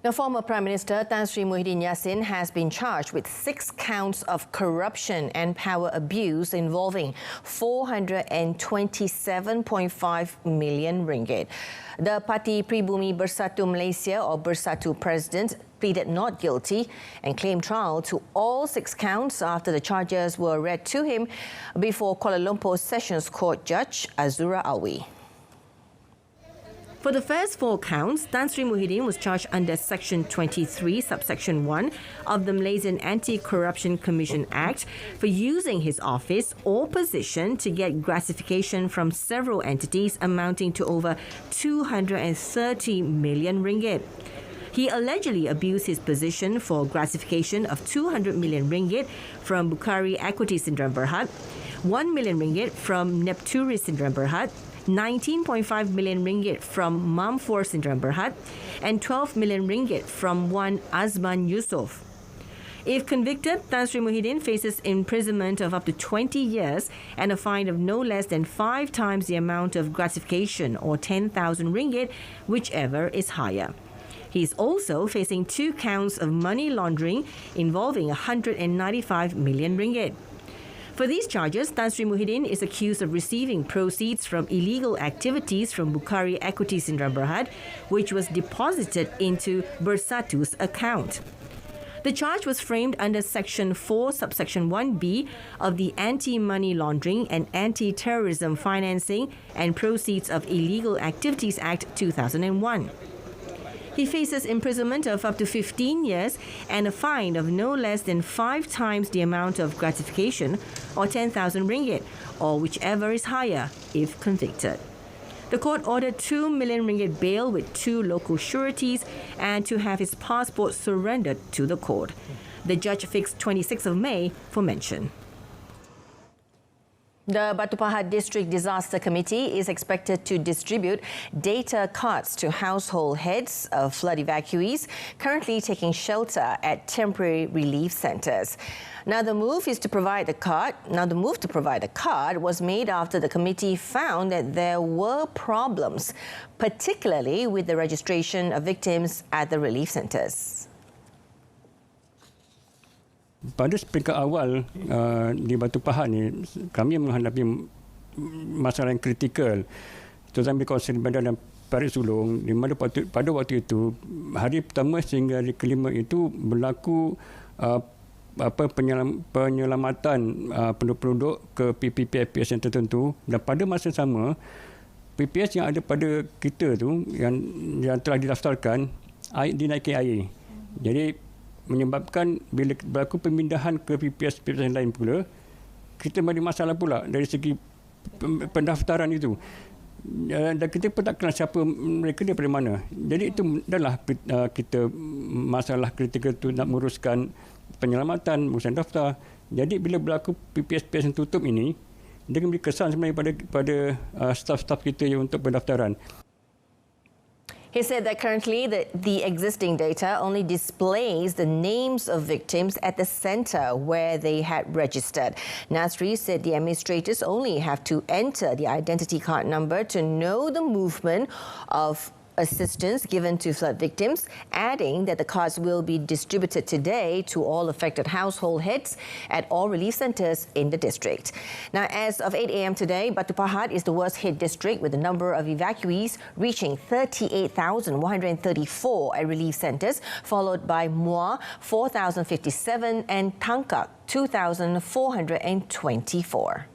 The former Prime Minister Tan Sri Muhyiddin Yassin has been charged with 6 counts of corruption and power abuse involving 427.5 million ringgit. The Parti Pribumi Bersatu Malaysia or Bersatu president pleaded not guilty and claimed trial to all 6 counts after the charges were read to him before Kuala Lumpur Sessions Court Judge Azura Alwi. For the first 4 counts, Tan Sri Muhyiddin was charged under Section 23, Subsection 1 of the Malaysian Anti-Corruption Commission Act for using his office or position to get gratification from several entities amounting to over 230 million ringgit. He allegedly abused his position for gratification of 200 million ringgit from Bukhari Equity Syndrome Berhad, 1 million ringgit from Nepturi Syndrome Berhad, 19.5 million ringgit from Mamfor Syndrome Berhad, and 12 million ringgit from one Azman Yusof. If convicted, Tan Sri Muhyiddin faces imprisonment of up to 20 years and a fine of no less than 5 times the amount of gratification or 10,000 ringgit, whichever is higher. He is also facing 2 counts of money laundering involving 195 million ringgit. For these charges, Tan Sri Muhyiddin is accused of receiving proceeds from illegal activities from Bukhari Equity Syndrome Berhad, which was deposited into Bersatu's account. The charge was framed under Section 4, Subsection 1B of the Anti-Money Laundering and Anti-Terrorism Financing and Proceeds of Illegal Activities Act 2001. He faces imprisonment of up to 15 years and a fine of no less than 5 times the amount of gratification or 10,000 ringgit, or whichever is higher if convicted. The court ordered 2 million ringgit bail with 2 local sureties and to have his passport surrendered to the court. The judge fixed 26th of May for mention. The Batu Pahat District Disaster Committee is expected to distribute data cards to household heads of flood evacuees currently taking shelter at temporary relief centres. The move to provide the card was made after the committee found that there were problems, particularly with the registration of victims at the relief centres. Pada peringkat awal di Batu Pahat ni, kami menghadapi masalah yang kritikal, terutama di kawasan bandar dan parit sulung, di mana pada waktu itu, hari pertama sehingga hari kelima itu berlaku penyelamatan penduduk ke PPS yang tertentu, dan pada masa sama, PPS yang ada pada kita tu, yang telah didaftarkan, dinaiki air. Jadi, menyebabkan bila berlaku pemindahan ke PPS yang lain pula, kita ada masalah pula dari segi pendaftaran itu. Dan kita pun tak kenal siapa mereka daripada mana. Jadi itu adalah kita masalah kritikal itu nak menguruskan penyelamatan, urusan daftar. Jadi bila berlaku PPS yang tutup ini, dia memberi kesan sebenarnya pada staf-staf kita yang untuk pendaftaran. He said that currently the existing data only displays the names of victims at the centre where they had registered. Nasri said the administrators only have to enter the identity card number to know the movement of assistance given to flood victims, adding that the cards will be distributed today to all affected household heads at all relief centres in the district. As of 8 a.m. today, Batu Pahat is the worst hit district with the number of evacuees reaching 38,134 at relief centres, followed by Muar 4,057 and Tangkak 2,424.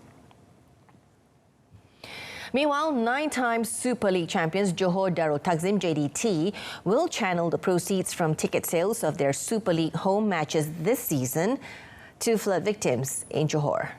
Meanwhile, 9-time Super League champions Johor Darul Takzim JDT will channel the proceeds from ticket sales of their Super League home matches this season to flood victims in Johor.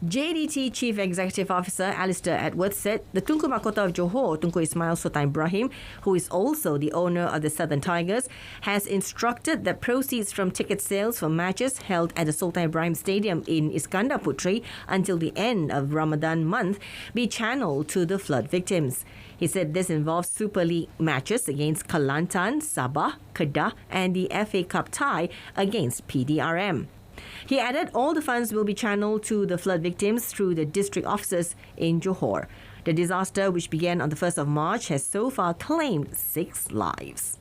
JDT Chief Executive Officer Alistair Edwards said the Tunku Mahkota of Johor, Tunku Ismail Sultan Ibrahim, who is also the owner of the Southern Tigers, has instructed that proceeds from ticket sales for matches held at the Sultan Ibrahim Stadium in Iskandar Putri until the end of Ramadan month be channeled to the flood victims. He said this involves Super League matches against Kelantan, Sabah, Kedah and the FA Cup tie against PDRM. He added all the funds will be channeled to the flood victims through the district offices in Johor. The disaster, which began on the 1st of March, has so far claimed 6 lives.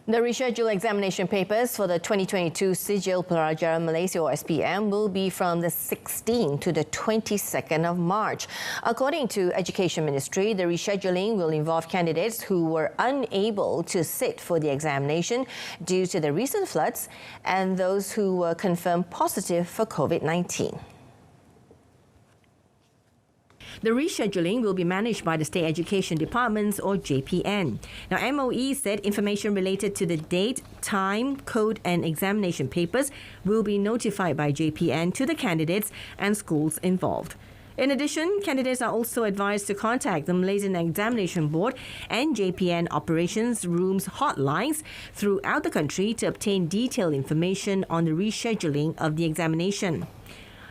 The rescheduled examination papers for the 2022 Sijil Pelajaran Malaysia or SPM will be from the 16th to the 22nd of March. According to Education Ministry, the rescheduling will involve candidates who were unable to sit for the examination due to the recent floods and those who were confirmed positive for COVID-19. The rescheduling will be managed by the State Education Departments or JPN. Now, MOE said information related to the date, time, code and examination papers will be notified by JPN to the candidates and schools involved. In addition, candidates are also advised to contact the Malaysian Examination Board and JPN operations rooms hotlines throughout the country to obtain detailed information on the rescheduling of the examination.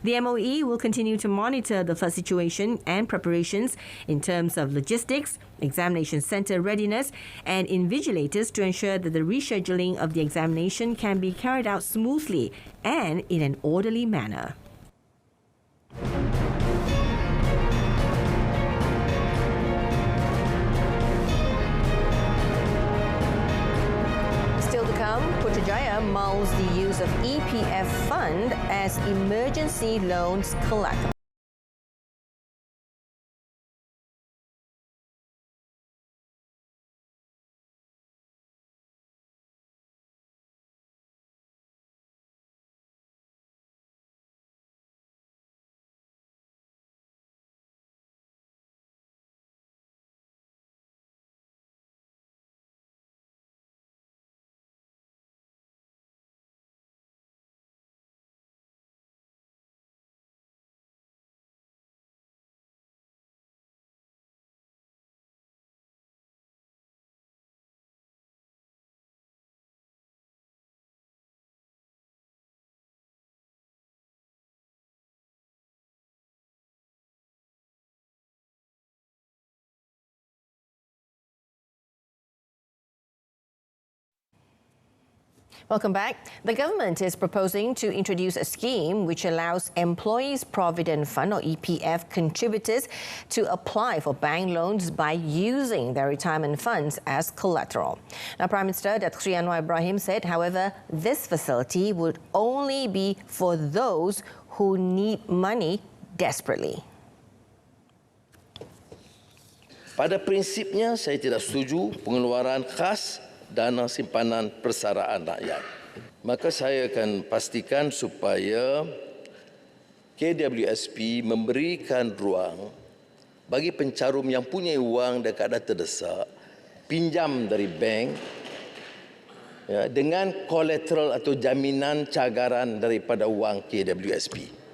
The MOE will continue to monitor the flood situation and preparations in terms of logistics, examination centre readiness and invigilators to ensure that the rescheduling of the examination can be carried out smoothly and in an orderly manner. Still to come, Putrajaya mulls the use of EPF fund as emergency loans collateral. Welcome back. The government is proposing to introduce a scheme which allows Employees Provident Fund or EPF contributors to apply for bank loans by using their retirement funds as collateral. Now, Prime Minister Datuk Seri Anwar Ibrahim said, however, this facility would only be for those who need money desperately. Pada prinsipnya, saya tidak setuju pengeluaran khas dana simpanan persaraan rakyat. Maka saya akan pastikan supaya KWSP memberikan ruang bagi pencarum yang punya wang dan keadaan terdesak, pinjam dari bank ya, dengan kolateral atau jaminan cagaran daripada wang KWSP.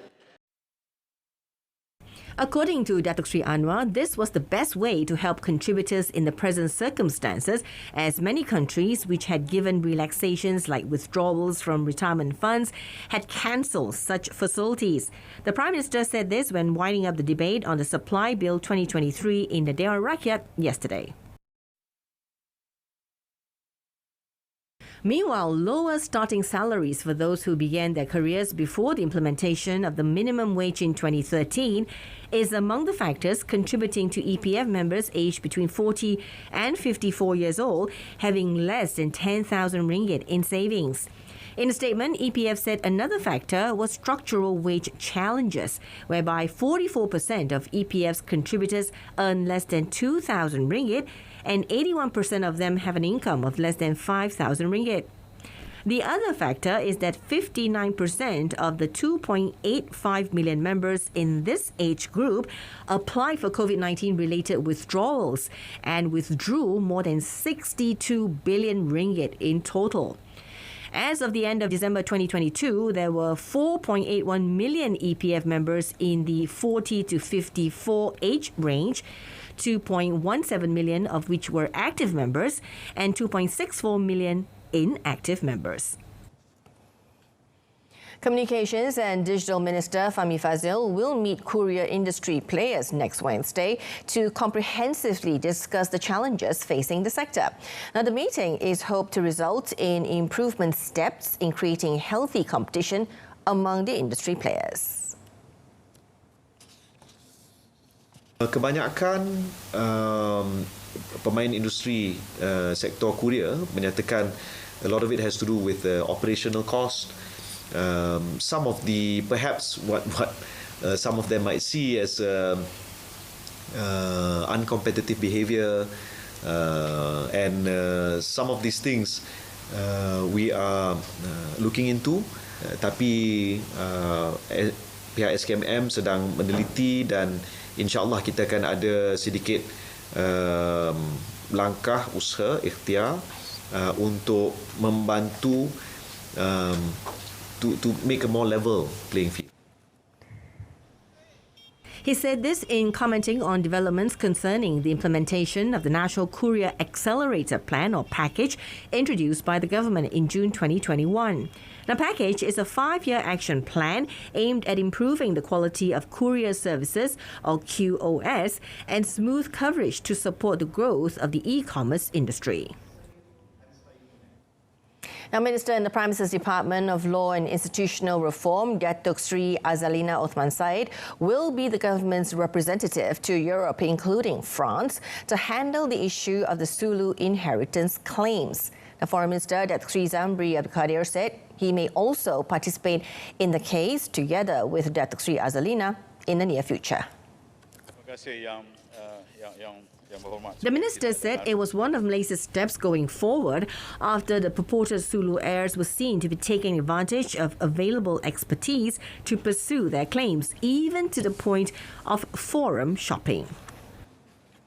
According to Datuk Seri Anwar, this was the best way to help contributors in the present circumstances, as many countries which had given relaxations like withdrawals from retirement funds had cancelled such facilities. The Prime Minister said this when winding up the debate on the Supply Bill 2023 in the Terima Rakyat yesterday. Meanwhile, lower starting salaries for those who began their careers before the implementation of the minimum wage in 2013 is among the factors contributing to EPF members aged between 40 and 54 years old having less than 10,000 ringgit in savings. In a statement, EPF said another factor was structural wage challenges, whereby 44% of EPF's contributors earn less than 2,000 ringgit and 81% of them have an income of less than 5,000 ringgit. The other factor is that 59% of the 2.85 million members in this age group applied for COVID-19 related withdrawals and withdrew more than 62 billion ringgit in total. As of the end of December 2022, there were 4.81 million EPF members in the 40 to 54 age range, 2.17 million of which were active members and 2.64 million inactive members. Communications and Digital Minister Fahmi Fadzil will meet courier industry players next Wednesday to comprehensively discuss the challenges facing the sector. Now, the meeting is hoped to result in improvement steps in creating healthy competition among the industry players. Kebanyakan pemain industri sektor Korea menyatakan a lot of it has to do with operational cost. Some of the perhaps what some of them might see as uncompetitive behavior, and some of these things we are looking into, tapi pihak SKMM sedang meneliti dan InsyaAllah kita akan ada sedikit langkah usaha ikhtiar untuk membantu to make a more level playing field. He said this in commenting on developments concerning the implementation of the National Courier Accelerator Plan or package introduced by the government in June 2021. The package is a 5-year action plan aimed at improving the quality of courier services or QoS and smooth coverage to support the growth of the e-commerce industry. Now, Minister in the Prime Minister's Department of Law and Institutional Reform, Datuk Sri Azalina Othman Said, will be the government's representative to Europe, including France, to handle the issue of the Sulu inheritance claims. The Foreign Minister, Datuk Sri Zambri Abdul Kadir, said he may also participate in the case together with Datuk Sri Azalina in the near future. Terima kasih yang berhormat. The minister said it was one of Malaysia's steps going forward after the purported Sulu heirs were seen to be taking advantage of available expertise to pursue their claims, even to the point of forum shopping.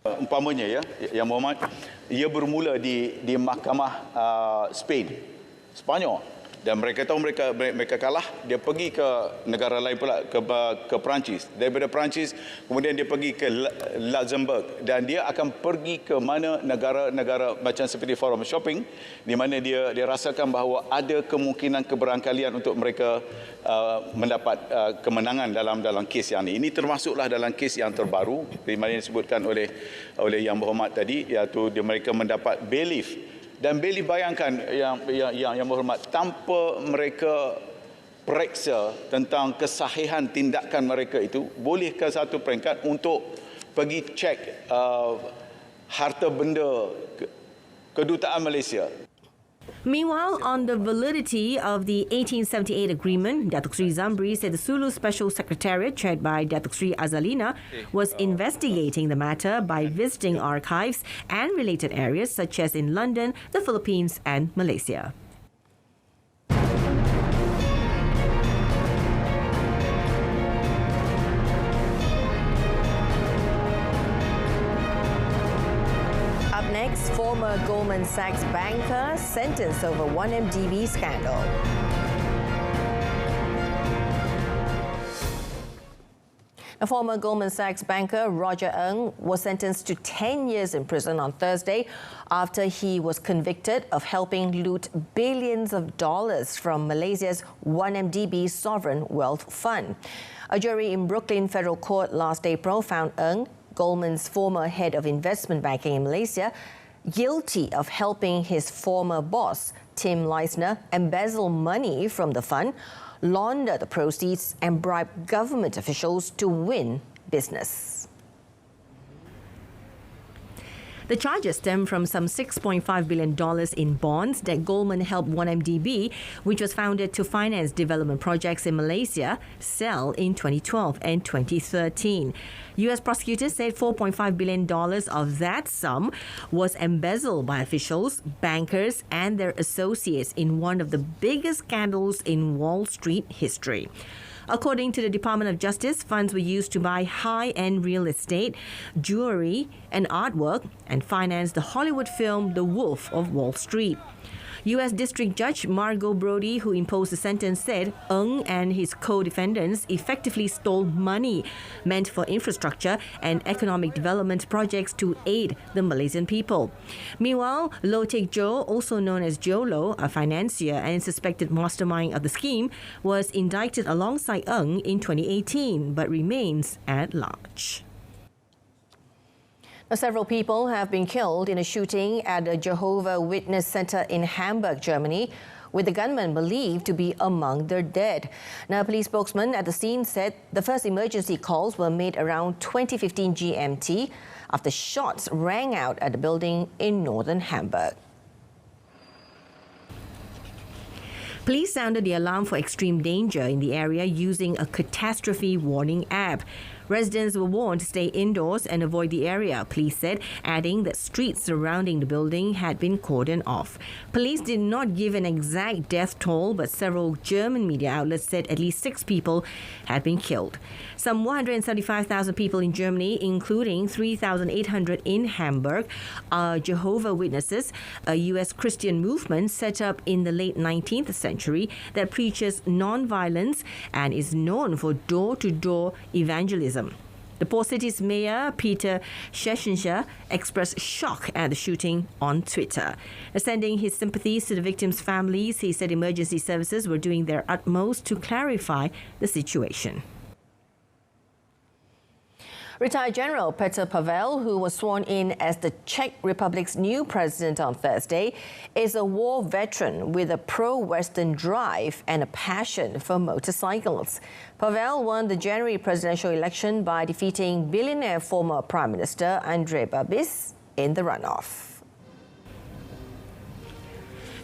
Umpamanya yang berhormat, ia bermula di mahkamah Spanyol. Dan mereka tahu mereka kalah, dia pergi ke negara lain pula, ke Perancis. Daripada Perancis, kemudian dia pergi ke Luxembourg. Dan dia akan pergi ke mana negara-negara macam seperti forum shopping, di mana dia rasakan bahawa ada kemungkinan keberangkalian untuk mereka mendapat kemenangan dalam kes yang ini. Ini termasuklah dalam kes yang terbaru, di mana disebutkan oleh Yang Berhormat tadi, iaitu mereka mendapat bailiff. Dan beli bayangkan yang berhormat, tanpa mereka periksa tentang kesahihan tindakan mereka itu, bolehkah satu peringkat untuk pergi cek harta benda kedutaan Malaysia? Meanwhile, on the validity of the 1878 agreement, Datuk Sri Zambri said the Sulu Special Secretariat, chaired by Datuk Sri Azalina, was investigating the matter by visiting archives and related areas such as in London, the Philippines and Malaysia. Up next, former Goldman Sachs banker sentenced over 1MDB scandal. A former Goldman Sachs banker, Roger Ng, was sentenced to 10 years in prison on Thursday after he was convicted of helping loot billions of dollars from Malaysia's 1MDB sovereign wealth fund. A jury in Brooklyn Federal Court last April found Ng, Goldman's former head of investment banking in Malaysia, guilty of helping his former boss, Tim Leisner, embezzle money from the fund, launder the proceeds and bribe government officials to win business. The charges stem from some $6.5 billion in bonds that Goldman helped 1MDB, which was founded to finance development projects in Malaysia, sell in 2012 and 2013. U.S. prosecutors said $4.5 billion of that sum was embezzled by officials, bankers, and their associates in one of the biggest scandals in Wall Street history. According to the Department of Justice, funds were used to buy high-end real estate, jewelry, and artwork, and finance the Hollywood film The Wolf of Wall Street. U.S. District Judge Margot Brody, who imposed the sentence, said Ng and his co-defendants effectively stole money meant for infrastructure and economic development projects to aid the Malaysian people. Meanwhile, Loh Teck Jo, also known as Joe Loh, a financier and suspected mastermind of the scheme, was indicted alongside Ng in 2018 but remains at large. Now, several people have been killed in a shooting at a Jehovah's Witness Center in Hamburg, Germany, with the gunman believed to be among the dead. Now, a police spokesman at the scene said the first emergency calls were made around 2015 GMT after shots rang out at the building in northern Hamburg. Police sounded the alarm for extreme danger in the area using a catastrophe warning app. Residents were warned to stay indoors and avoid the area, police said, adding that streets surrounding the building had been cordoned off. Police did not give an exact death toll, but several German media outlets said at least 6 people had been killed. Some 175,000 people in Germany, including 3,800 in Hamburg, are Jehovah's Witnesses, a U.S. Christian movement set up in the late 19th century that preaches non-violence and is known for door-to-door evangelism. The port city's mayor, Peter Schlesinger, expressed shock at the shooting on Twitter. Sending his sympathies to the victims' families, he said emergency services were doing their utmost to clarify the situation. Retired General Petr Pavel, who was sworn in as the Czech Republic's new president on Thursday, is a war veteran with a pro-Western drive and a passion for motorcycles. Pavel won the January presidential election by defeating billionaire former Prime Minister Andrej Babis in the runoff.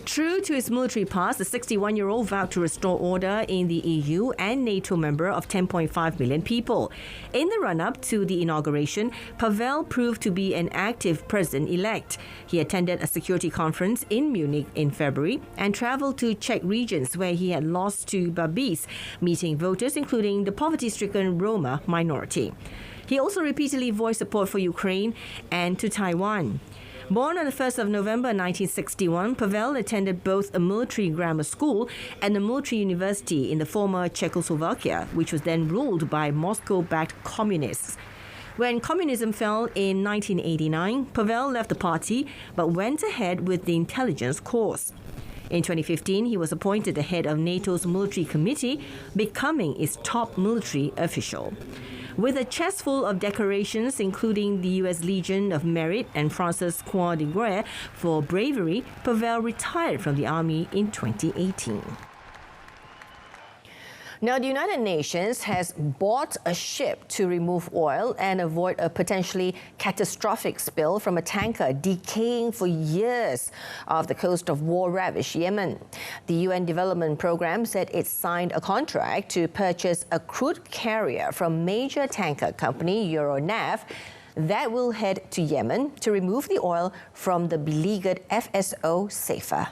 True to his military past, the 61-year-old vowed to restore order in the EU and NATO member of 10.5 million people. In the run-up to the inauguration, Pavel proved to be an active president-elect. He attended a security conference in Munich in February and travelled to Czech regions where he had lost to Babis, meeting voters including the poverty-stricken Roma minority. He also repeatedly voiced support for Ukraine and to Taiwan. Born on the 1st of November 1961, Pavel attended both a military grammar school and a military university in the former Czechoslovakia, which was then ruled by Moscow-backed communists. When communism fell in 1989, Pavel left the party but went ahead with the intelligence course. In 2015, he was appointed the head of NATO's military committee, becoming its top military official. With a chest full of decorations, including the U.S. Legion of Merit and France's Croix de Guerre for bravery, Pavel retired from the army in 2018. Now, the United Nations has bought a ship to remove oil and avoid a potentially catastrophic spill from a tanker decaying for years off the coast of war-ravaged Yemen. The UN Development Programme said it signed a contract to purchase a crude carrier from major tanker company Euronav that will head to Yemen to remove the oil from the beleaguered FSO Safer.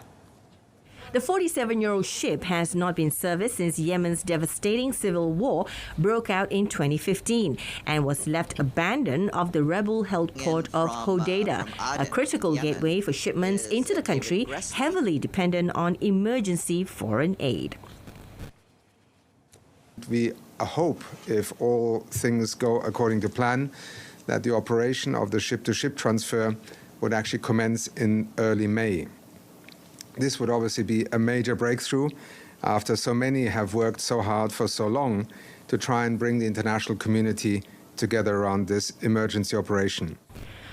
The 47-year-old ship has not been serviced since Yemen's devastating civil war broke out in 2015 and was left abandoned off the rebel-held port of Hodeidah, a critical gateway for shipments into the country heavily dependent on emergency foreign aid. We hope, if all things go according to plan, that the operation of the ship-to-ship transfer would actually commence in early May. This would obviously be a major breakthrough after so many have worked so hard for so long to try and bring the international community together around this emergency operation.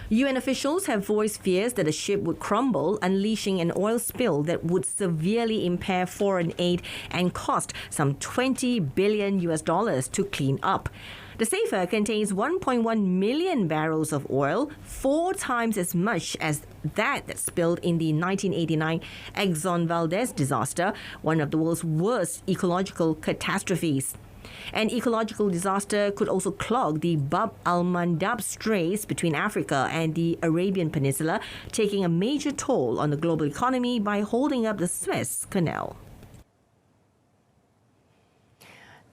UN officials have voiced fears that the ship would crumble, unleashing an oil spill that would severely impair foreign aid and cost some $20 billion to clean up. The Safer contains 1.1 million barrels of oil, 4 times as much as that spilled in the 1989 Exxon Valdez disaster, one of the world's worst ecological catastrophes. An ecological disaster could also clog the Bab al-Mandab Straits between Africa and the Arabian Peninsula, taking a major toll on the global economy by holding up the Suez Canal.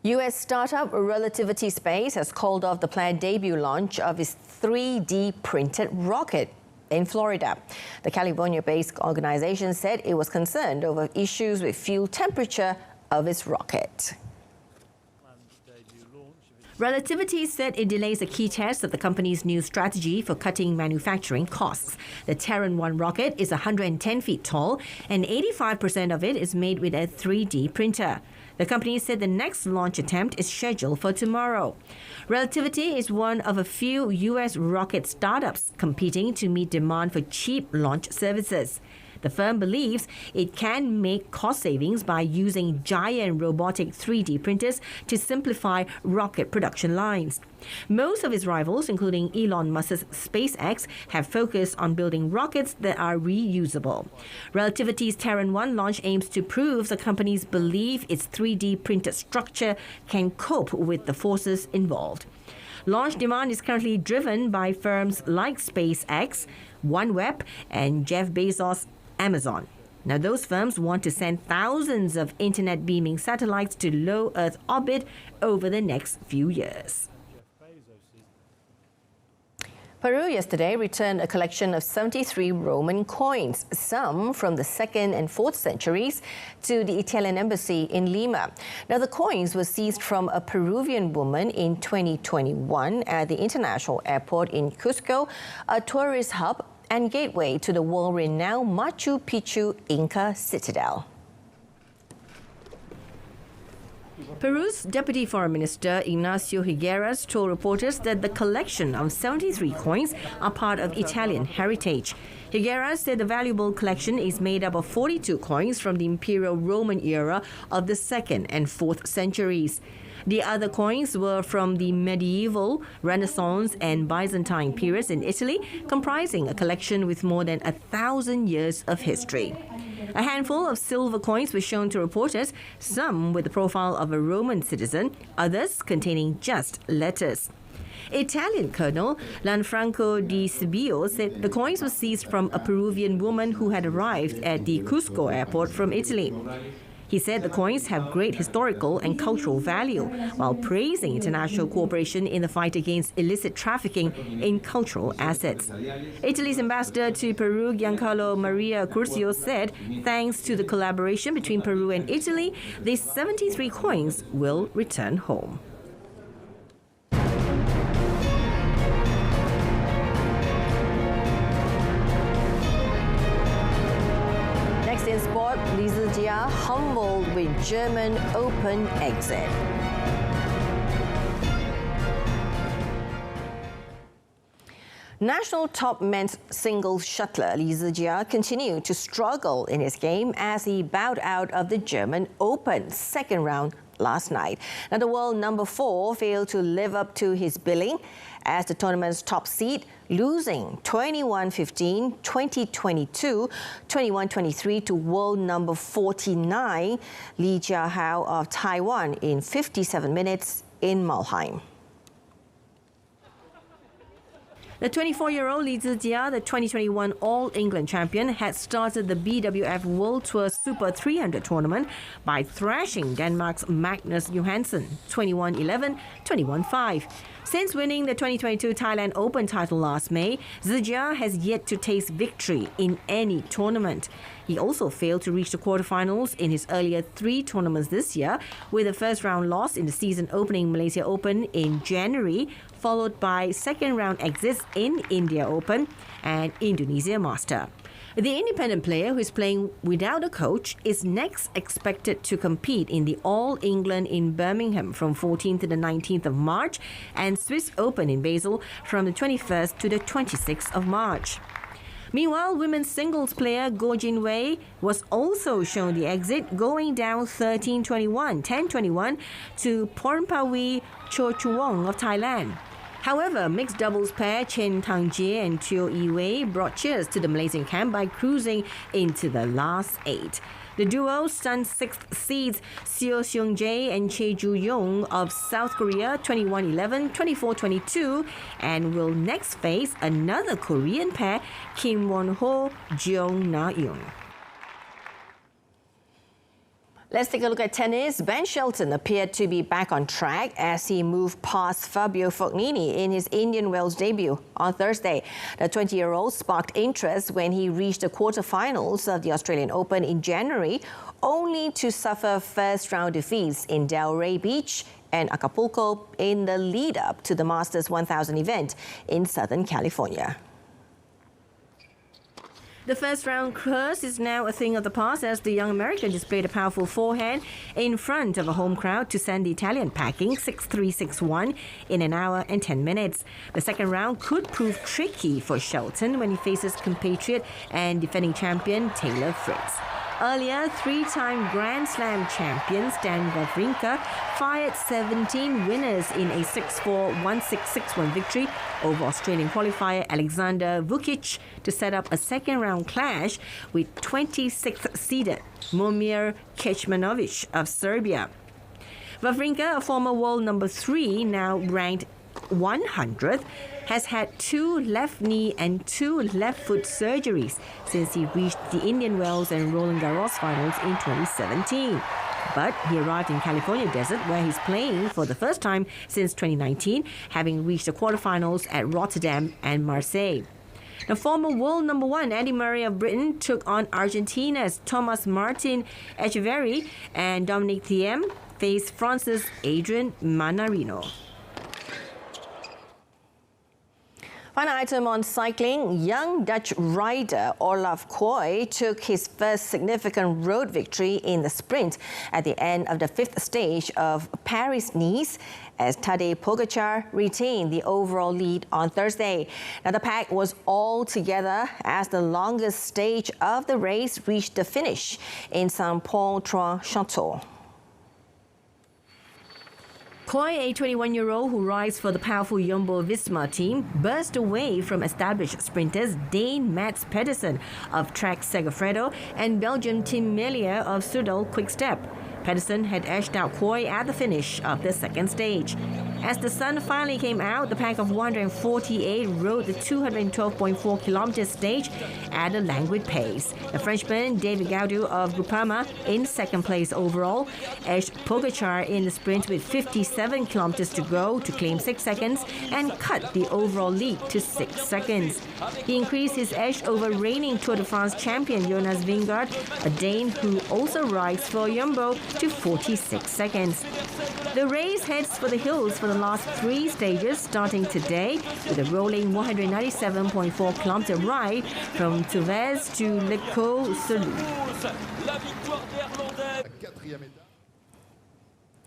U.S. startup Relativity Space has called off the planned debut launch of its 3D printed rocket in Florida. The California-based organization said it was concerned over issues with fuel temperature of its rocket. Relativity said it delays a key test of the company's new strategy for cutting manufacturing costs. The Terran 1 rocket is 110 feet tall, and 85% of it is made with a 3D printer. The company said the next launch attempt is scheduled for tomorrow. Relativity is one of a few U.S. rocket startups competing to meet demand for cheap launch services. The firm believes it can make cost savings by using giant robotic 3D printers to simplify rocket production lines. Most of its rivals, including Elon Musk's SpaceX, have focused on building rockets that are reusable. Relativity's Terran 1 launch aims to prove the companies believe its 3D printed structure can cope with the forces involved. Launch demand is currently driven by firms like SpaceX, OneWeb, and Jeff Bezos' Amazon. Now, those firms want to send thousands of internet beaming satellites to low Earth orbit over the next few years. Peru yesterday returned a collection of 73 Roman coins, some from the 2nd and 4th centuries, to the Italian embassy in Lima. Now, the coins were seized from a Peruvian woman in 2021 at the international airport in Cusco, a tourist hub and gateway to the world-renowned Machu Picchu Inca citadel. Peru's Deputy Foreign Minister Ignacio Higueras told reporters that the collection of 73 coins are part of Italian heritage. Higueras said the valuable collection is made up of 42 coins from the Imperial Roman era of the 2nd and 4th centuries. The other coins were from the medieval, Renaissance and Byzantine periods in Italy, comprising a collection with more than 1,000 years of history. A handful of silver coins were shown to reporters, some with the profile of a Roman citizen, others containing just letters. Italian Colonel Lanfranco Di Sibio said the coins were seized from a Peruvian woman who had arrived at the Cusco airport from Italy. He said the coins have great historical and cultural value, while praising international cooperation in the fight against illicit trafficking in cultural assets. Italy's ambassador to Peru, Giancarlo Maria Curcio, said thanks to the collaboration between Peru and Italy, these 73 coins will return home. Next in sport, Jia humbled with German Open exit. National top men's singles shuttler Li Zijia continued to struggle in his game as he bowed out of the German Open second round last night. Now, the world number 4 failed to live up to his billing as the tournament's top seed, losing 21-15, 20-22, 21-23 to world number 49, Li Jiahao of Taiwan in 57 minutes in Mulheim. The 24-year-old Li Zijia, the 2021 All-England champion, had started the BWF World Tour Super 300 tournament by thrashing Denmark's Magnus Johansson 21-11, 21-5. Since winning the 2022 Thailand Open title last May, Zijia has yet to taste victory in any tournament. He also failed to reach the quarterfinals in his earlier 3 tournaments this year, with a first-round loss in the season-opening Malaysia Open in January, followed by second-round exits in India Open and Indonesia Master. The independent player, who is playing without a coach, is next expected to compete in the All England in Birmingham from 14th to the 19th of March and Swiss Open in Basel from the 21st to the 26th of March. Meanwhile, women's singles player Goh Jin Wei was also shown the exit, going down 13-21, 10-21 to Pornpawi Chochuwong of Thailand. However, mixed doubles pair Chen Tangjie and Teo Yi Wei brought cheers to the Malaysian camp by cruising into the last 8. The duo stunned 6th seeds Seo Seung Jae and Chae Ju Young of South Korea 21-11, 24-22, and will next face another Korean pair, Kim Won Ho, Jeong Na Yoon. Let's take a look at tennis. Ben Shelton appeared to be back on track as he moved past Fabio Fognini in his Indian Wells debut on Thursday. The 20-year-old sparked interest when he reached the quarterfinals of the Australian Open in January, only to suffer first-round defeats in Delray Beach and Acapulco in the lead-up to the Masters 1000 event in Southern California. The first round curse is now a thing of the past as the young American displayed a powerful forehand in front of a home crowd to send the Italian packing 6-3, 6-1 in an hour and 10 minutes. The second round could prove tricky for Shelton when he faces compatriot and defending champion Taylor Fritz. Earlier, three-time Grand Slam champion Stan Wawrinka fired 17 winners in a 6-4, 1-6, 6-1 victory over Australian qualifier Alexander Vukic to set up a second-round clash with 26th-seeded Momir Kecmanovic of Serbia. Wawrinka, a former world number 3, now ranked 100th, has had 2 left knee and 2 left foot surgeries since he reached the Indian Wells and Roland Garros finals in 2017. But he arrived in California desert where he's playing for the first time since 2019, having reached the quarterfinals at Rotterdam and Marseille. Now, former world number 1 Andy Murray of Britain took on Argentina's Thomas Martin Echeverry, and Dominic Thiem faced France's Adrian Manarino. Final item on cycling, young Dutch rider Olaf Kooi took his first significant road victory in the sprint at the end of the 5th stage of Paris-Nice as Tadej Pogačar retained the overall lead on Thursday. Now, the pack was all together as the longest stage of the race reached the finish in Saint-Paul-Trois-Châteaux. Kooi, a 21-year-old who rides for the powerful Jumbo-Visma team, burst away from established sprinters Dane Mats Pedersen of Trek Segafredo and Belgium Tim Merlier of Soudal Quick-Step. Pedersen had edged out Kooi at the finish of the second stage. As the sun finally came out, the pack of 148 rode the 212.4 kilometer stage at a languid pace. The Frenchman David Gaudu of Groupama, in second place overall, edged Pogačar in the sprint with 57 kilometers to go to claim 6 seconds and cut the overall lead to 6 seconds. He increased his edge over reigning Tour de France champion Jonas Vingegaard, a Dane who also rides for Jumbo, to 46 seconds. The race heads for the hills for the last 3 stages, starting today with a rolling 197.4 kilometer ride from Touvez to Le Caux-Celou.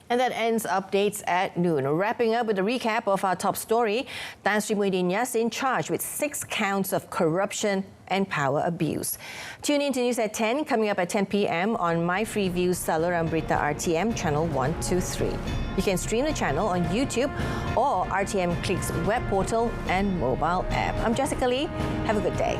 And that ends updates at noon. Wrapping up with a recap of our top story, Tan Sri Muhyiddin Yassin charged with 6 counts of corruption and power abuse. Tune in to News at 10, coming up at 10 p.m. on My Free Views Saluran Berita RTM channel 123. You can stream the channel on YouTube or RTM Click's web portal and mobile app. I'm Jessica Lee. Have a good day.